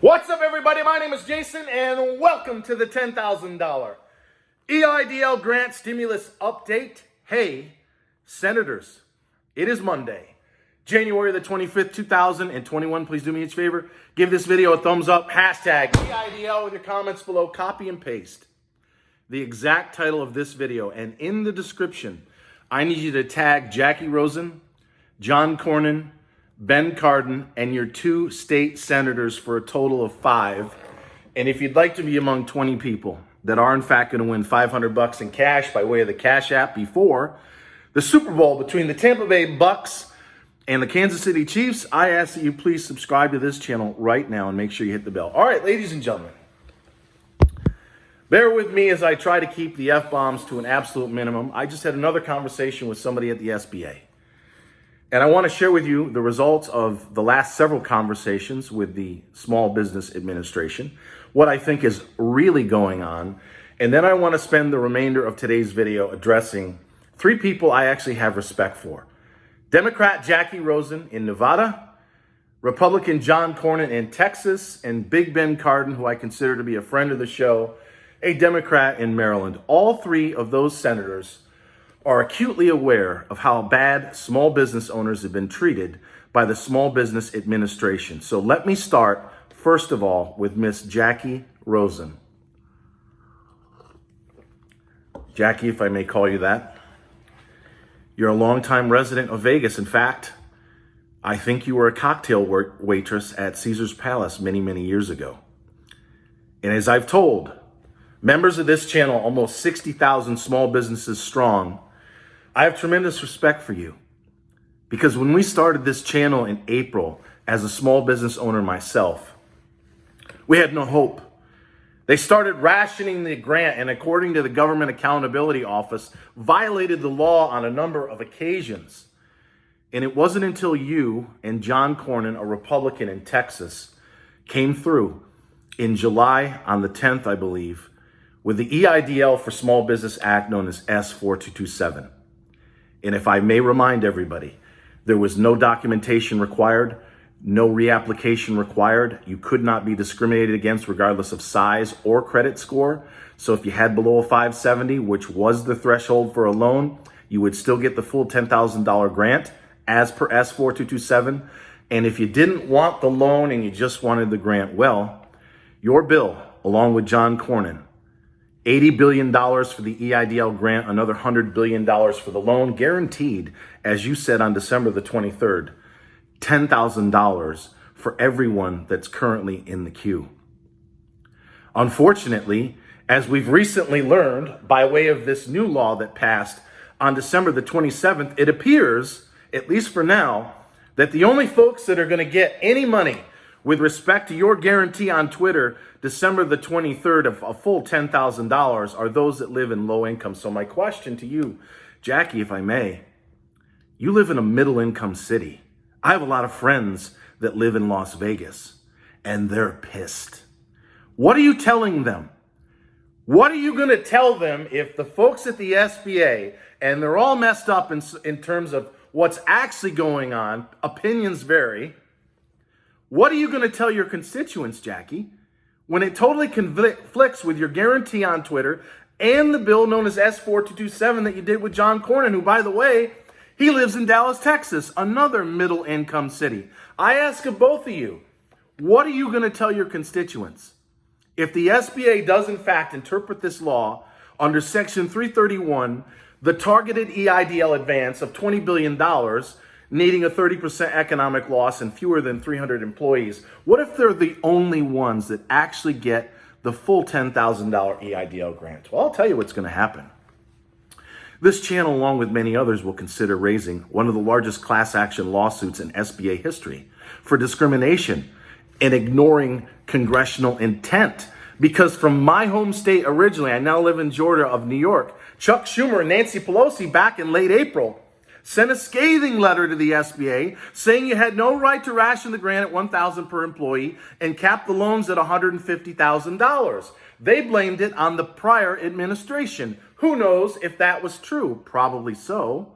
What's up, everybody? My name is Jason, and welcome to the $10,000 EIDL grant stimulus update. Hey, senators, it is Monday, January the 25th, 2021. Please do me a favor. Give this video a thumbs up. Hashtag EIDL with your comments below. Copy and paste the exact title of this video. And in the description, I need you to tag Jackie ROSEN, John CORNYN, Ben Cardin, and your 2 state senators for a total of 5. And if you'd like to be among 20 people that are in fact going to win $500 in cash by way of the Cash App before the Super Bowl between the Tampa Bay Bucks and the Kansas City Chiefs, I ask that you please subscribe to this channel right now and make sure you hit the bell. All right, ladies and gentlemen, bear with me as I try to keep the F-bombs to an absolute minimum. I just had another conversation with somebody at the SBA. And I want to share with you the results of the last several conversations with the Small Business Administration, what I think is really going on. And then I want to spend the remainder of today's video addressing 3 people I actually have respect for. Democrat Jackie ROSEN in Nevada, Republican John CORNYN in Texas, and Big Ben Cardin, who I consider to be a friend of the show, a Democrat in Maryland. All 3 of those senators are acutely aware of how bad small business owners have been treated by the Small Business Administration. So let me start, first of all, with Miss Jackie ROSEN. Jackie, if I may call you that. You're a longtime resident of Vegas. In fact, I think you were a cocktail waitress at Caesar's Palace many, many years ago. And as I've told members of this channel, almost 60,000 small businesses strong, I have tremendous respect for you, because when we started this channel in April as a small business owner myself, we had no hope. They started rationing the grant, and according to the Government Accountability Office, violated the law on a number of occasions. And it wasn't until you and John CORNYN, a Republican in Texas, came through in July on the 10th, I believe, with the EIDL for Small Business Act known as S4227. And if I may remind everybody, there was no documentation required, no reapplication required. You could not be discriminated against regardless of size or credit score. So if you had below a 570, which was the threshold for a loan, you would still get the full $10,000 grant as per S4227. And if you didn't want the loan and you just wanted the grant, well, your bill, along with John CORNYN, $80 billion for the EIDL grant, another $100 billion for the loan, guaranteed, as you said on December the 23rd, $10,000 for everyone that's currently in the queue. Unfortunately, as we've recently learned by way of this new law that passed on December the 27th, it appears, at least for now, that the only folks that are going to get any money with respect to your guarantee on Twitter, December the 23rd, of a full $10,000 are those that live in low income. So my question to you, Jackie, if I may, you live in a middle income city. I have a lot of friends that live in Las Vegas, and they're pissed. What are you telling them? What are you going to tell them if the folks at the SBA, and they're all messed up in terms of what's actually going on, opinions vary. What are you going to tell your constituents, Jackie, when it totally conflicts with your guarantee on Twitter and the bill known as S4227 that you did with John CORNYN, who, by the way, he lives in Dallas, Texas, another middle-income city? I ask of both of you, what are you going to tell your constituents if the SBA does, in fact, interpret this law under Section 331, the targeted EIDL advance of $20 billion, needing a 30% economic loss and fewer than 300 employees? What if they're the only ones that actually get the full $10,000 EIDL grant? Well, I'll tell you what's going to happen. This channel, along with many others, will consider raising one of the largest class action lawsuits in SBA history for discrimination and ignoring congressional intent. Because from my home state originally, I now live in Georgia of New York, Chuck Schumer and Nancy Pelosi back in late April sent a scathing letter to the SBA saying you had no right to ration the grant at $1,000 per employee and cap the loans at $150,000. They blamed it on the prior administration. Who knows if that was true? Probably so,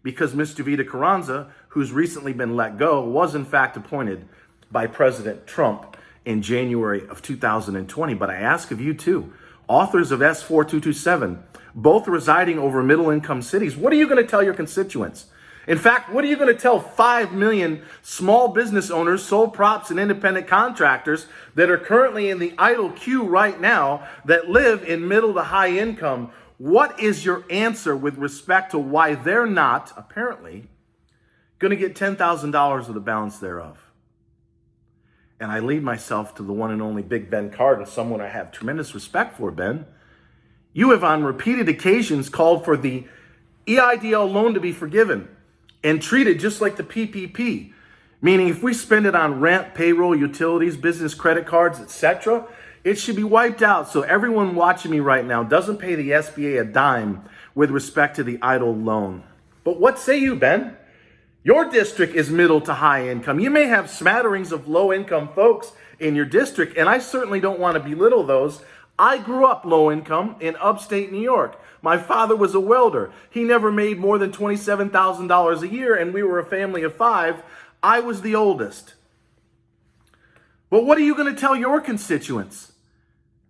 because Mr. Vita Carranza, who's recently been let go, was in fact appointed by President Trump in January of 2020. But I ask of you too, authors of S4227, both residing over middle-income cities, what are you going to tell your constituents? In fact, what are you going to tell 5 million small business owners, sole props, and independent contractors that are currently in the idle queue right now that live in middle to high income? What is your answer with respect to why they're not, apparently, going to get $10,000 of the balance thereof? And I lead myself to the one and only Big Ben Cardin, someone I have tremendous respect for, Ben. You have on repeated occasions called for the EIDL loan to be forgiven and treated just like the PPP, meaning if we spend it on rent, payroll, utilities, business credit cards, etc., it should be wiped out so everyone watching me right now doesn't pay the SBA a dime with respect to the EIDL loan. But what say you, Ben? Your district is middle to high income. You may have smatterings of low income folks in your district, and I certainly don't want to belittle those. I grew up low income in upstate New York. My father was a welder. He never made more than $27,000 a year, and we were a family of 5. I was the oldest. But what are you going to tell your constituents?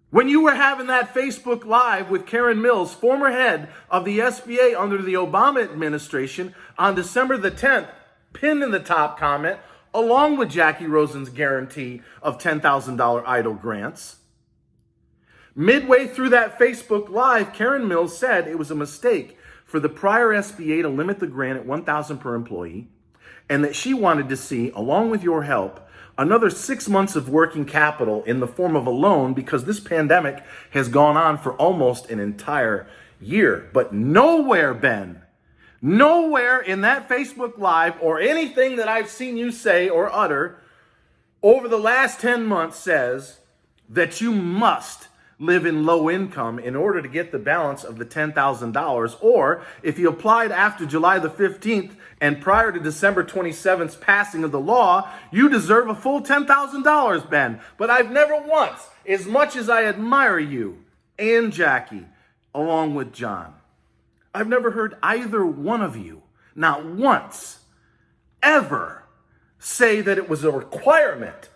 When you were having that Facebook Live with Karen Mills, former head of the SBA under the Obama administration, on December the 10th, pinned in the top comment, along with Jackie Rosen's guarantee of $10,000 EIDL grants. Midway through that Facebook Live, Karen Mills said it was a mistake for the prior SBA to limit the grant at $1,000 per employee, and that she wanted to see, along with your help, another 6 months of working capital in the form of a loan because this pandemic has gone on for almost an entire year. But nowhere, Ben, nowhere in that Facebook Live or anything that I've seen you say or utter over the last 10 months says that you must live in low income in order to get the balance of the $10,000, or if you applied after July the 15th and prior to December 27th's passing of the law, you deserve a full $10,000, Ben. But I've never once, as much as I admire you and Jackie, along with John, I've never heard either one of you, not once, ever, say that it was a requirement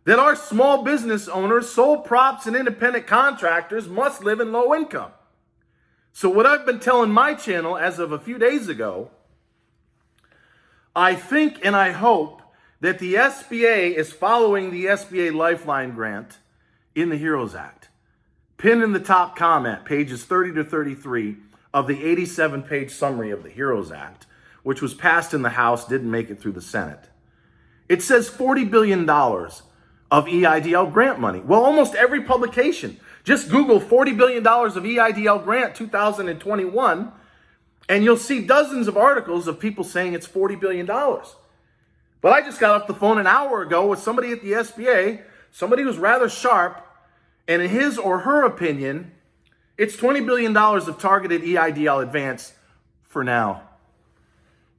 that our small business owners, sole props, and independent contractors must live in low income. So what I've been telling my channel as of a few days ago, I think and I hope that the SBA is following the SBA Lifeline grant in the HEROES Act. Pinned in the top comment, pages 30 to 33 of the 87-page summary of the HEROES Act, which was passed in the House, didn't make it through the Senate. It says $40 billion of EIDL grant money. Well, almost every publication. Just Google $40 billion of EIDL grant 2021, and you'll see dozens of articles of people saying it's $40 billion. But I just got off the phone an hour ago with somebody at the SBA, somebody who's rather sharp, and in his or her opinion, it's $20 billion of targeted EIDL advance for now.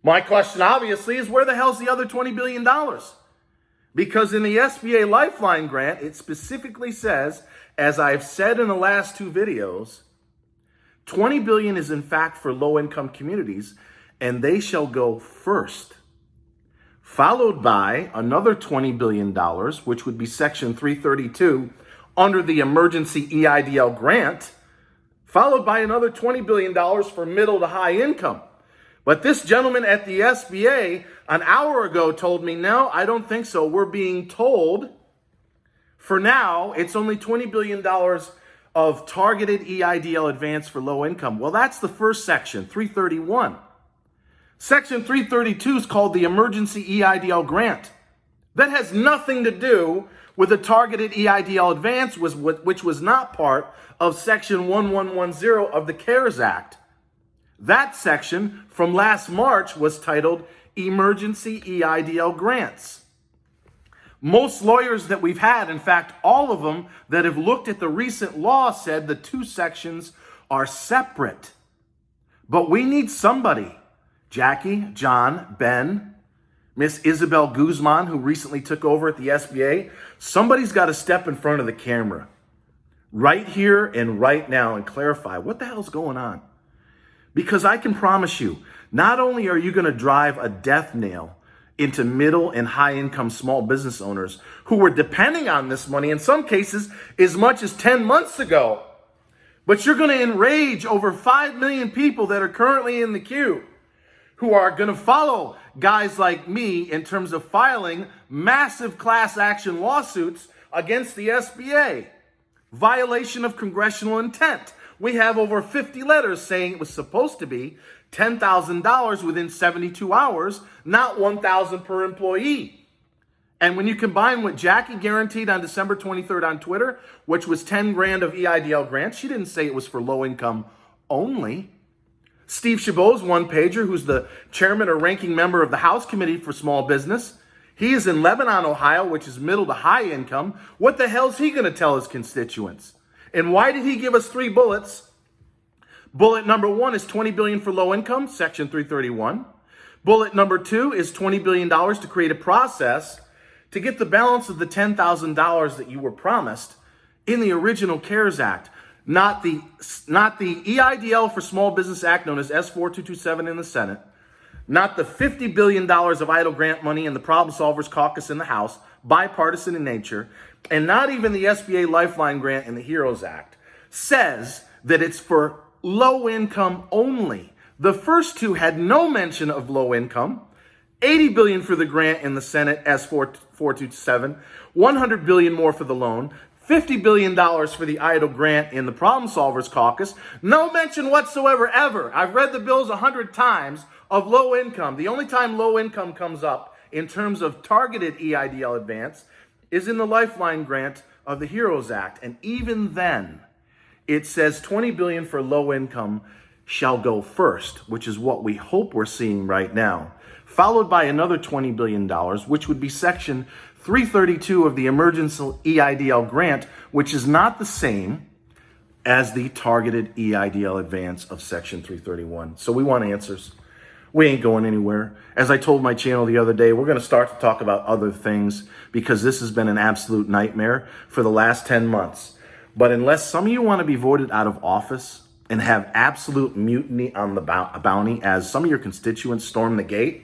My question, obviously, is where the hell's the other $20 billion? Because in the SBA Lifeline grant, it specifically says, as I've said in the last 2 videos, $20 billion is in fact for low-income communities, and they shall go first. Followed by another $20 billion, which would be Section 332 under the emergency EIDL grant, followed by another $20 billion for middle to high income. But this gentleman at the SBA an hour ago told me, no, I don't think so. We're being told for now it's only $20 billion of targeted EIDL advance for low income. Well, that's the first section, 331. Section 332 is called the emergency EIDL grant. That has nothing to do with the targeted EIDL advance, which was not part of Section 1110 of the CARES Act. That section from last March was titled Emergency EIDL Grants. Most lawyers that we've had, in fact, all of them that have looked at the recent law, said the 2 sections are separate. But we need somebody, Jackie, John, Ben, Miss Isabel Guzman, who recently took over at the SBA, somebody's got to step in front of the camera right here and right now and clarify what the hell's going on. Because I can promise you, not only are you going to drive a death nail into middle and high income small business owners who were depending on this money, in some cases, as much as 10 months ago. But you're going to enrage over 5 million people that are currently in the queue who are going to follow guys like me in terms of filing massive class action lawsuits against the SBA. Violation of congressional intent. We have over 50 letters saying it was supposed to be $10,000 within 72 hours, not $1,000 per employee. And when you combine what JACKY guaranteed on December 23rd on Twitter, which was 10 grand of EIDL grants, she didn't say it was for low income only. Steve Chabot's one-pager, who's the chairman or ranking member of the House Committee for Small Business, he is in Lebanon, Ohio, which is middle to high income. What the hell is he going to tell his constituents? And why did he give us 3 bullets? Bullet number 1 is $20 billion for low income, Section 331. Bullet number 2 is $20 billion to create a process to get the balance of the $10,000 that you were promised in the original CARES Act, not the EIDL for Small Business Act known as S4227 in the Senate, not the $50 billion of EIDL grant money in the Problem Solvers Caucus in the House, bipartisan in nature, and not even the SBA Lifeline grant in the HEROES Act, says that it's for low income only. The first two had no mention of low income. $80 billion for the grant in the Senate, S4227, $100 billion more for the loan, $50 billion for the EIDL grant in the Problem Solvers Caucus. No mention whatsoever, ever. I've read the bills 100 times of low income. The only time low income comes up in terms of targeted EIDL advance is in the Lifeline grant of the HEROES Act. And even then, it says $20 billion for low income shall go first, which is what we hope we're seeing right now, followed by another $20 billion, which would be Section 332 of the emergency EIDL grant, which is not the same as the targeted EIDL advance of Section 331. So we want answers. We ain't going anywhere. As I told my channel the other day, we're going to start to talk about other things because this has been an absolute nightmare for the last 10 months. But unless some of you want to be voted out of office and have absolute mutiny on the bounty as some of your constituents storm the gate,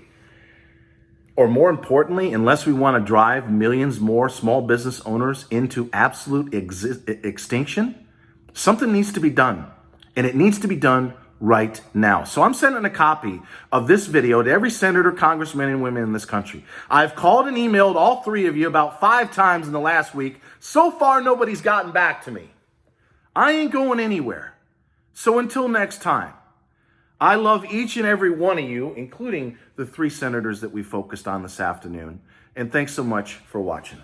or more importantly, unless we want to drive millions more small business owners into absolute extinction, something needs to be done. And it needs to be done right now. So I'm sending a copy of this video to every senator, congressman, and women in this country. I've called and emailed all 3 of you about 5 times in the last week. So far, nobody's gotten back to me. I ain't going anywhere. So until next time, I love each and every one of you, including the 3 senators that we focused on this afternoon. And thanks so much for watching.